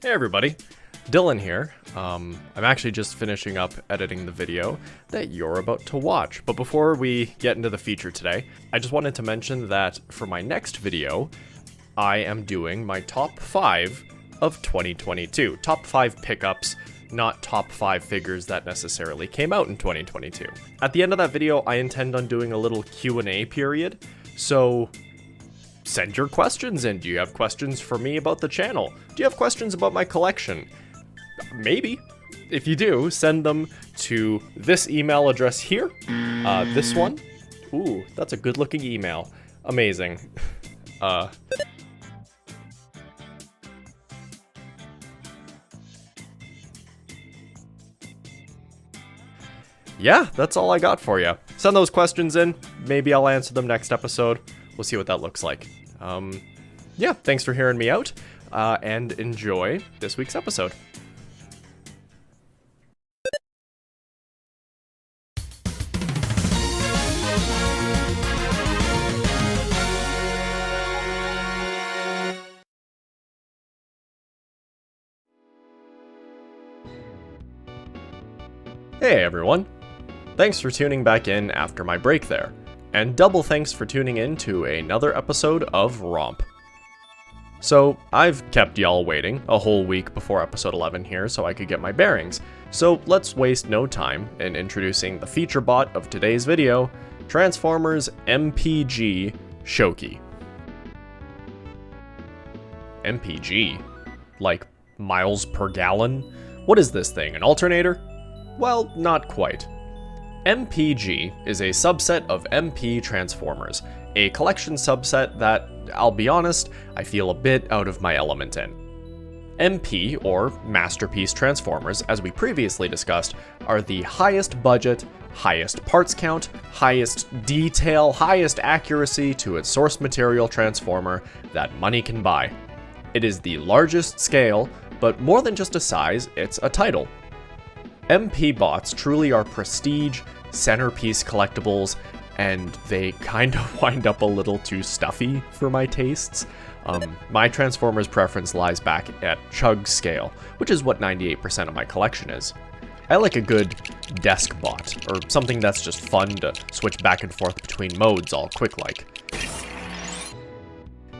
Hey everybody, Dylan here. I'm actually just finishing up editing the video that you're about to watch. But before we get into the feature today, I just wanted to mention that for my next video, I am doing my top 5 of 2022. Top 5 pickups, not top 5 figures that necessarily came out in 2022. At the end of that video, I intend on doing a little Q&A period, so send your questions in. Do you have questions for me about the channel? Do you have questions about my collection? Maybe. If you do, send them to this email address here. This one. Ooh, that's a good looking email. Amazing. Yeah, that's all I got for you. Send those questions in. Maybe I'll answer them next episode. We'll see what that looks like. Yeah, thanks for hearing me out, and enjoy this week's episode. Hey everyone! Thanks for tuning back in after my break there. And double thanks for tuning in to another episode of Romp. So, I've kept y'all waiting a whole week before episode 11 here so I could get my bearings. So let's waste no time in introducing the feature bot of today's video, Transformers MPG Shouki. MPG? Like miles per gallon? What is this thing, an alternator? Well, not quite. MPG is a subset of MP Transformers, a collection subset that, I'll be honest, I feel a bit out of my element in. MP, or Masterpiece Transformers, as we previously discussed, are the highest budget, highest parts count, highest detail, highest accuracy to its source material transformer that money can buy. It is the largest scale, but more than just a size, it's a title. MP bots truly are prestige, centerpiece collectibles, and they kind of wind up a little too stuffy for my tastes. My Transformers preference lies back at chug scale, which is what 98% of my collection is. I like a good desk bot, or something that's just fun to switch back and forth between modes all quick-like.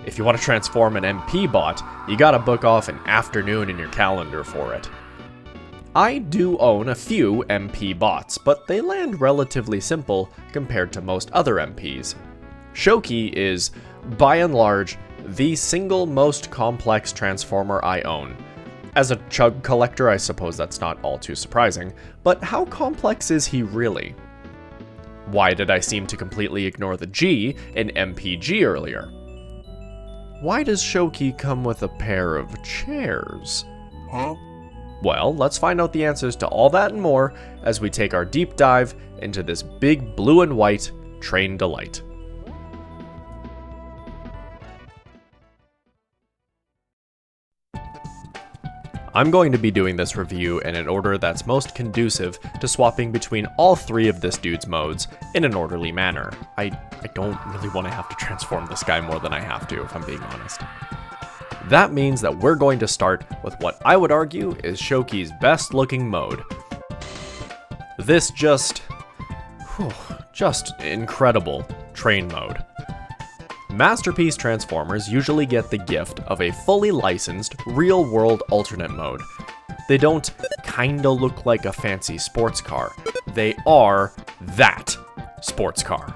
If you want to transform an MP bot, you gotta book off an afternoon in your calendar for it. I do own a few MP bots, but they land relatively simple compared to most other MPs. Shouki is, by and large, the single most complex transformer I own. As a chug collector, I suppose that's not all too surprising, but how complex is he really? Why did I seem to completely ignore the G in MPG earlier? Why does Shouki come with a pair of chairs? Huh? Well, let's find out the answers to all that and more as we take our deep dive into this big blue and white train delight. I'm going to be doing this review in an order that's most conducive to swapping between all three of this dude's modes in an orderly manner. I don't really want to have to transform this guy more than I have to, if I'm being honest. That means that we're going to start with what I would argue is Shouki's best looking mode. This just incredible train mode. Masterpiece Transformers usually get the gift of a fully licensed, real-world alternate mode. They don't kinda look like a fancy sports car. They are that sports car.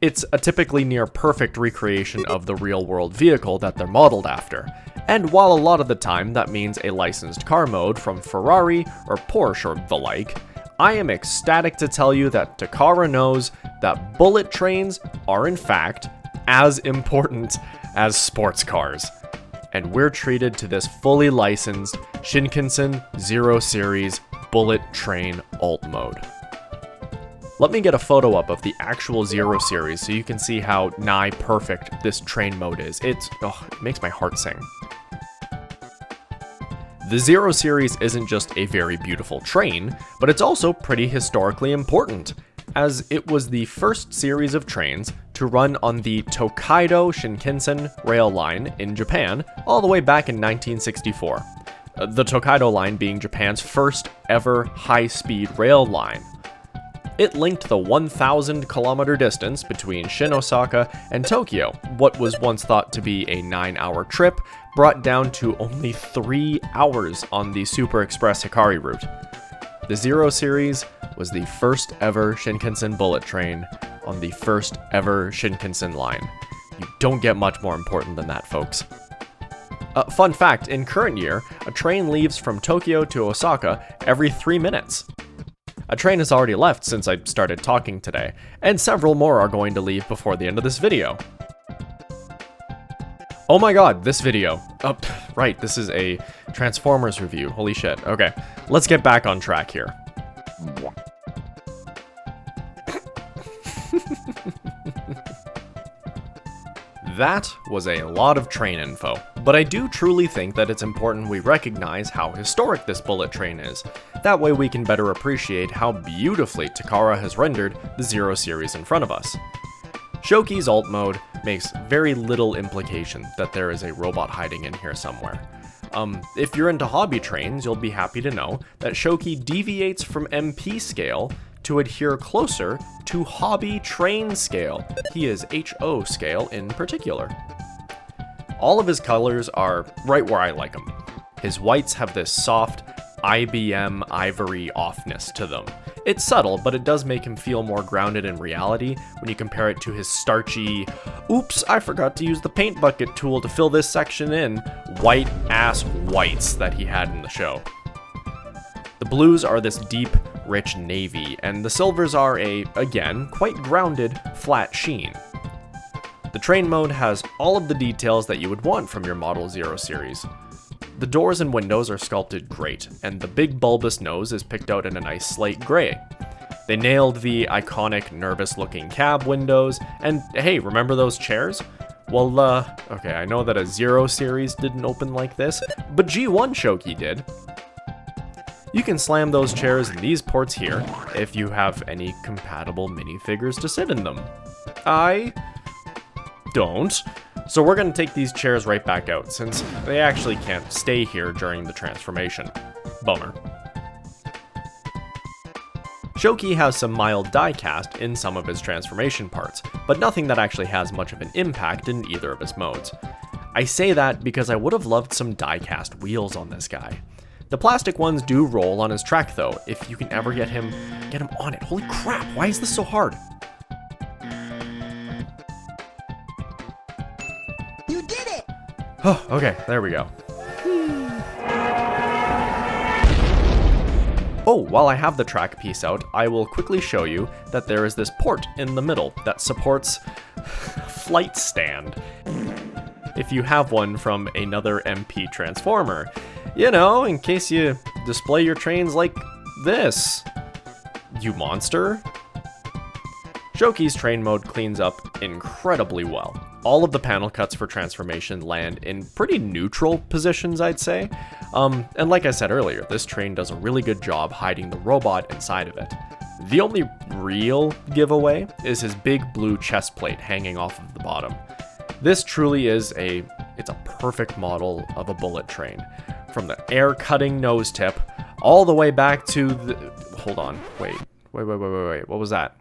It's a typically near-perfect recreation of the real-world vehicle that they're modeled after, and while a lot of the time that means a licensed car mode from Ferrari or Porsche or the like, I am ecstatic to tell you that Takaras knows that bullet trains are in fact as important as sports cars, and we're treated to this fully licensed Shinkansen Zero Series bullet train alt mode. Let me get a photo up of the actual Zero Series so you can see how nigh perfect this train mode is. It makes my heart sing. The Zero Series isn't just a very beautiful train, but it's also pretty historically important, as it was the first series of trains to run on the Tokaido Shinkansen rail line in Japan all the way back in 1964. the Tokaido Line being Japan's first ever high-speed rail line. It linked the 1,000-kilometer distance between Osaka and Tokyo, what was once thought to be a 9-hour trip, brought down to only 3 hours on the Super Express Hikari route. The Zero Series was the first ever Shinkansen bullet train on the first ever Shinkansen line. You don't get much more important than that, folks. Fun fact, in current year, a train leaves from Tokyo to Osaka every 3 minutes. A train has already left since I started talking today, and several more are going to leave before the end of this video. Oh my god, this video. Oh, right, this is a Transformers review. Holy shit. Okay, let's get back on track here. That was a lot of train info, but I do truly think that it's important we recognize how historic this bullet train is. That way we can better appreciate how beautifully Takara has rendered the Zero Series in front of us. Shouki's alt mode makes very little implication that there is a robot hiding in here somewhere. If you're into hobby trains, you'll be happy to know that Shouki deviates from MP scale to adhere closer to hobby train scale. He is HO scale in particular. All of his colors are right where I like them. His whites have this soft IBM ivory offness to them. It's subtle, but it does make him feel more grounded in reality when you compare it to his starchy, oops, I forgot to use the paint bucket tool to fill this section in, white ass whites that he had in the show. The blues are this deep, rich navy, and the silvers are again, quite grounded, flat sheen. The train mode has all of the details that you would want from your Model Zero series. The doors and windows are sculpted great, and the big bulbous nose is picked out in a nice slate gray. They nailed the iconic nervous-looking cab windows, and hey, remember those chairs? Well, okay, I know that a Zero series didn't open like this, but G1 Shouki did. You can slam those chairs in these ports here if you have any compatible minifigures to sit in them. I don't. So we're going to take these chairs right back out since they actually can't stay here during the transformation. Bummer. Shouki has some mild die-cast in some of his transformation parts, but nothing that actually has much of an impact in either of his modes. I say that because I would have loved some die-cast wheels on this guy. The plastic ones do roll on his track though, if you can ever get him on it. Holy crap, why is this so hard? You did it! Oh, okay, there we go. Oh, while I have the track piece out, I will quickly show you that there is this port in the middle that supports flight stand. If you have one from another MP Transformer, you know, in case you display your trains like this. You monster. Shouki's train mode cleans up incredibly well. All of the panel cuts for transformation land in pretty neutral positions, I'd say. And like I said earlier, this train does a really good job hiding the robot inside of it. The only real giveaway is his big blue chest plate hanging off of the bottom. This truly is it's a perfect model of a bullet train. From the air-cutting nose tip, all the way back to the... Hold on, wait. What was that?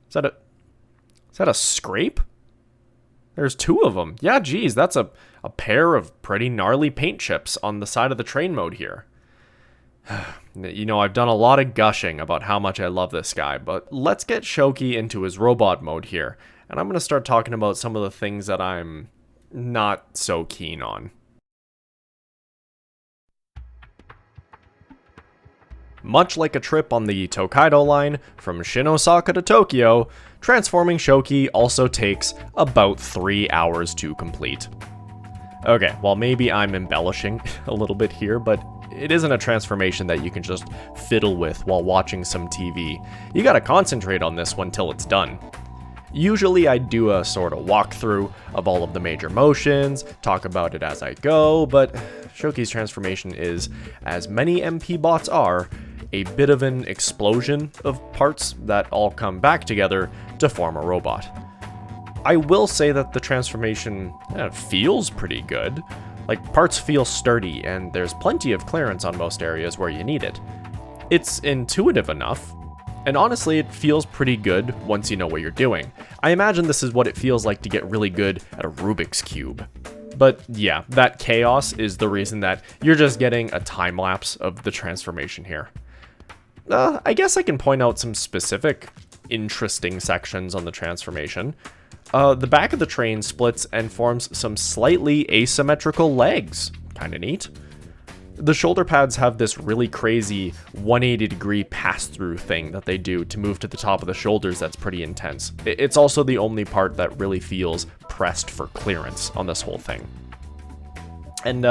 Is that a scrape? There's two of them. Yeah, geez, that's a pair of pretty gnarly paint chips on the side of the train mode here. You know, I've done a lot of gushing about how much I love this guy, but let's get Shouki into his robot mode here, and I'm going to start talking about some of the things that I'm not so keen on. Much like a trip on the Tokaido line from Osaka to Tokyo, transforming Shouki also takes about 3 hours to complete. Okay, well maybe I'm embellishing a little bit here, but it isn't a transformation that you can just fiddle with while watching some TV. You gotta concentrate on this one till it's done. Usually I do a sort of walkthrough of all of the major motions, talk about it as I go, but Shouki's transformation is, as many MP bots are, a bit of an explosion of parts that all come back together to form a robot. I will say that the transformation feels pretty good. Like, parts feel sturdy, and there's plenty of clearance on most areas where you need it. It's intuitive enough, and honestly, it feels pretty good once you know what you're doing. I imagine this is what it feels like to get really good at a Rubik's Cube. But yeah, that chaos is the reason that you're just getting a time lapse of the transformation here. I guess I can point out some specific interesting sections on the transformation. The back of the train splits and forms some slightly asymmetrical legs. Kinda neat. The shoulder pads have this really crazy 180-degree pass-through thing that they do to move to the top of the shoulders that's pretty intense. It's also the only part that really feels pressed for clearance on this whole thing. And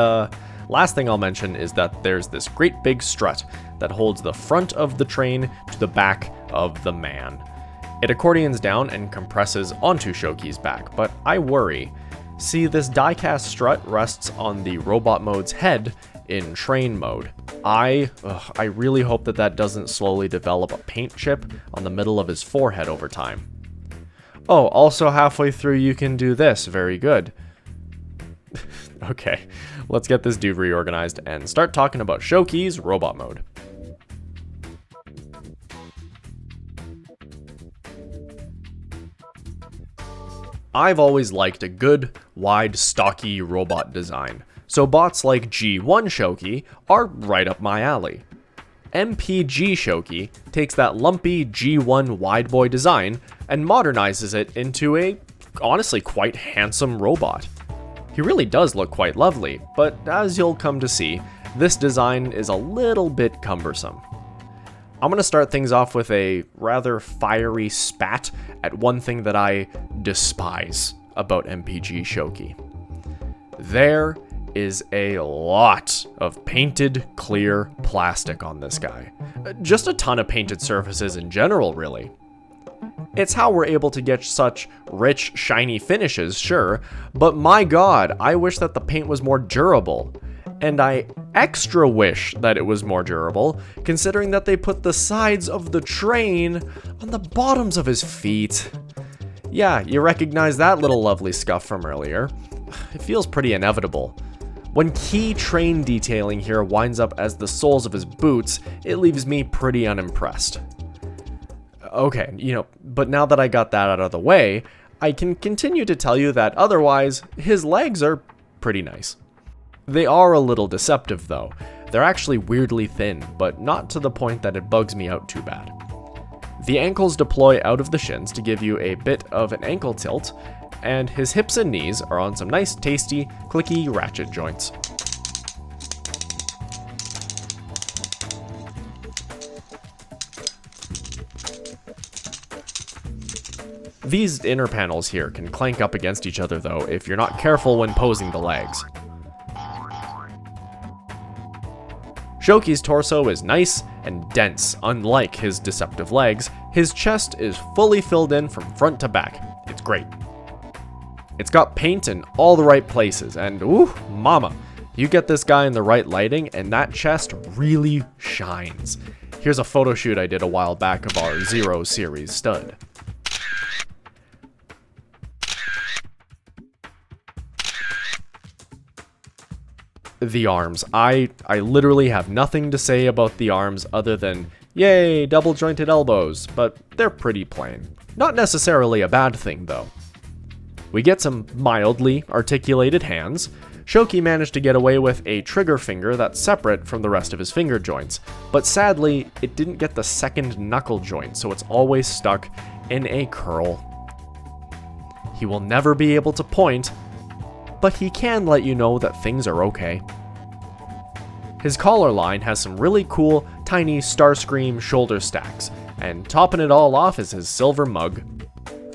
last thing I'll mention is that there's this great big strut that holds the front of the train to the back of the man. It accordions down and compresses onto Shouki's back, but I worry. See, this die-cast strut rests on the robot mode's head in train mode. I really hope that doesn't slowly develop a paint chip on the middle of his forehead over time. Oh, also halfway through you can do this. Very good. Okay, let's get this dude reorganized and start talking about Shouki's robot mode. I've always liked a good, wide, stocky robot design, so bots like G1 Shouki are right up my alley. MPG Shouki takes that lumpy G1 wide boy design and modernizes it into a, honestly, quite handsome robot. He really does look quite lovely, but as you'll come to see, this design is a little bit cumbersome. I'm going to start things off with a rather fiery spat at one thing that I despise about MPG Shouki. There is a lot of painted clear plastic on this guy. Just a ton of painted surfaces in general, really. It's how we're able to get such rich, shiny finishes, sure, but my god, I wish that the paint was more durable. And I extra wish that it was more durable, considering that they put the sides of the train on the bottoms of his feet. Yeah, you recognize that little lovely scuff from earlier. It feels pretty inevitable. When key train detailing here winds up as the soles of his boots, it leaves me pretty unimpressed. Okay, but now that I got that out of the way, I can continue to tell you that otherwise, his legs are pretty nice. They are a little deceptive though. They're actually weirdly thin, but not to the point that it bugs me out too bad. The ankles deploy out of the shins to give you a bit of an ankle tilt, and his hips and knees are on some nice tasty, clicky ratchet joints. These inner panels here can clank up against each other though if you're not careful when posing the legs. Shouki's torso is nice and dense, unlike his deceptive legs. His chest is fully filled in from front to back. It's great. It's got paint in all the right places, and ooh, mama, you get this guy in the right lighting and that chest really shines. Here's a photo shoot I did a while back of our 0 series stud. The arms. I literally have nothing to say about the arms other than, yay, double jointed elbows, but they're pretty plain. Not necessarily a bad thing though. We get some mildly articulated hands. Shouki managed to get away with a trigger finger that's separate from the rest of his finger joints, but sadly, it didn't get the second knuckle joint, so it's always stuck in a curl. He will never be able to point, but he can let you know that things are okay. His collar line has some really cool, tiny Starscream shoulder stacks, and topping it all off is his silver mug.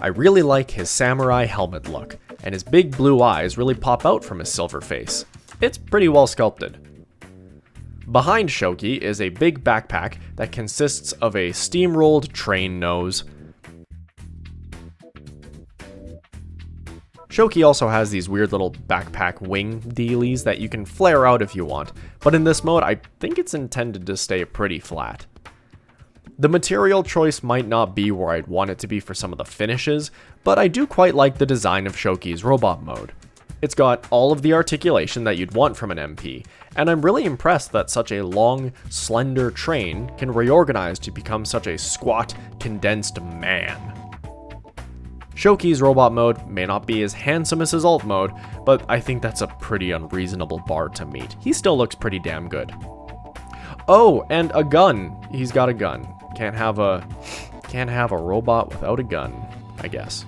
I really like his samurai helmet look, and his big blue eyes really pop out from his silver face. It's pretty well sculpted. Behind Shouki is a big backpack that consists of a steamrolled train nose. Shouki also has these weird little backpack wing dealies that you can flare out if you want, but in this mode I think it's intended to stay pretty flat. The material choice might not be where I'd want it to be for some of the finishes, but I do quite like the design of Shouki's robot mode. It's got all of the articulation that you'd want from an MP, and I'm really impressed that such a long, slender train can reorganize to become such a squat, condensed man. Shouki's robot mode may not be as handsome as his alt mode, but I think that's a pretty unreasonable bar to meet. He still looks pretty damn good. Oh, and a gun. He's got a gun. Can't have a robot without a gun, I guess.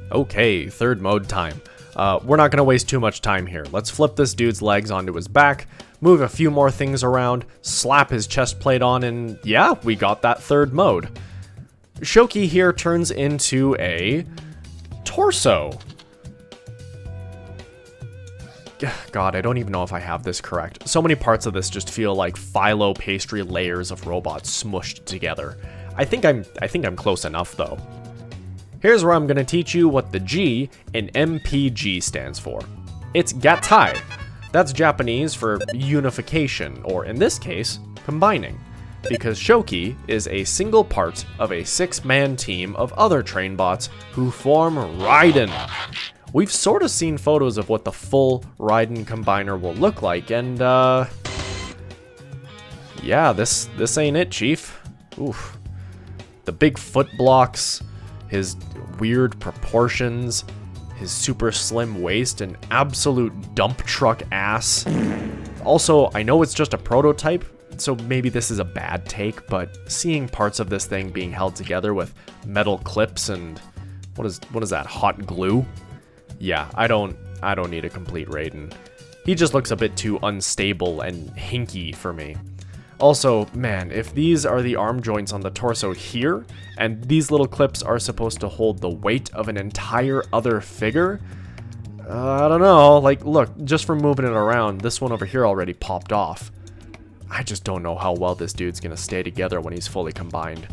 Okay, third mode time. We're not going to waste too much time here. Let's flip this dude's legs onto his back, move a few more things around, slap his chest plate on, and yeah, we got that third mode. Shouki here turns into a torso. God, I don't even know if I have this correct. So many parts of this just feel like phyllo pastry layers of robots smushed together. I think I'm close enough though. Here's where I'm going to teach you what the G in MPG stands for. It's Gatai. That's Japanese for unification, or in this case, combining. Because Shouki is a single part of a 6-man team of other train bots who form Raiden. We've sort of seen photos of what the full Raiden combiner will look like, and yeah, this ain't it, Chief. Oof. The big foot blocks, his weird proportions, his super slim waist, and absolute dump truck ass. Also, I know it's just a prototype, so maybe this is a bad take, but seeing parts of this thing being held together with metal clips and what is that, hot glue? Yeah, I don't need a complete Raiden. He just looks a bit too unstable and hinky for me. Also, man, if these are the arm joints on the torso here, and these little clips are supposed to hold the weight of an entire other figure, I don't know, like, look, just from moving it around, this one over here already popped off. I just don't know how well this dude's gonna stay together when he's fully combined.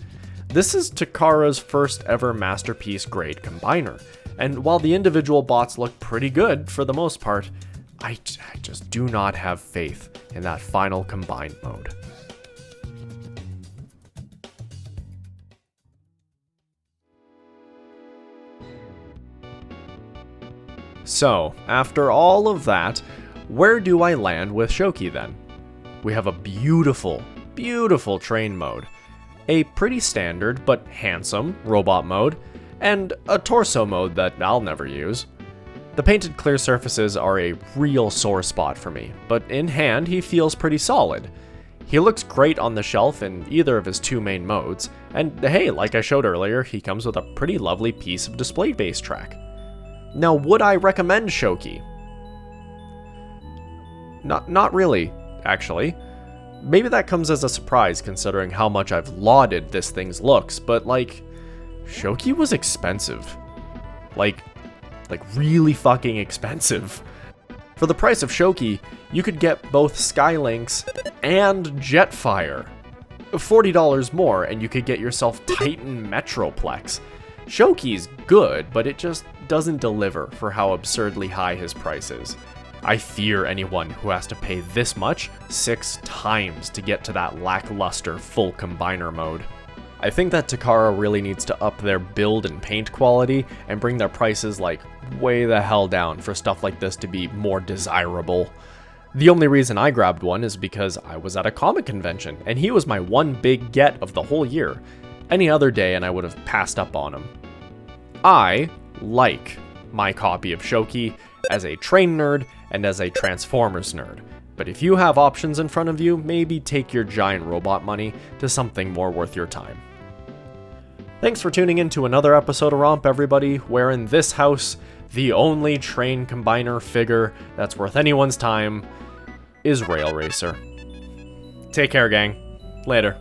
This is Takaras' first ever masterpiece grade combiner, and while the individual bots look pretty good for the most part, I just do not have faith in that final combined mode. So, after all of that, where do I land with Shouki then? We have a beautiful, beautiful train mode, a pretty standard but handsome robot mode, and a torso mode that I'll never use. The painted clear surfaces are a real sore spot for me, but in hand he feels pretty solid. He looks great on the shelf in either of his two main modes, and hey, like I showed earlier, he comes with a pretty lovely piece of display bass track. Now, would I recommend Shouki? Not really, actually. Maybe that comes as a surprise considering how much I've lauded this thing's looks, but like, Shouki was expensive. Like really fucking expensive. For the price of Shouki, you could get both Skylinks and Jetfire. $40 more and you could get yourself Titan Metroplex. Shouki's good, but it just doesn't deliver for how absurdly high his price is. I fear anyone who has to pay this much 6 times to get to that lackluster full combiner mode. I think that Takara really needs to up their build and paint quality and bring their prices like way the hell down for stuff like this to be more desirable. The only reason I grabbed one is because I was at a comic convention and he was my one big get of the whole year. Any other day and I would have passed up on him. I like my copy of Shouki as a train nerd and as a Transformers nerd, but if you have options in front of you, maybe take your giant robot money to something more worth your time. Thanks for tuning in to another episode of Romp, everybody, where in this house, the only train combiner figure that's worth anyone's time is Rail Racer. Take care, gang. Later.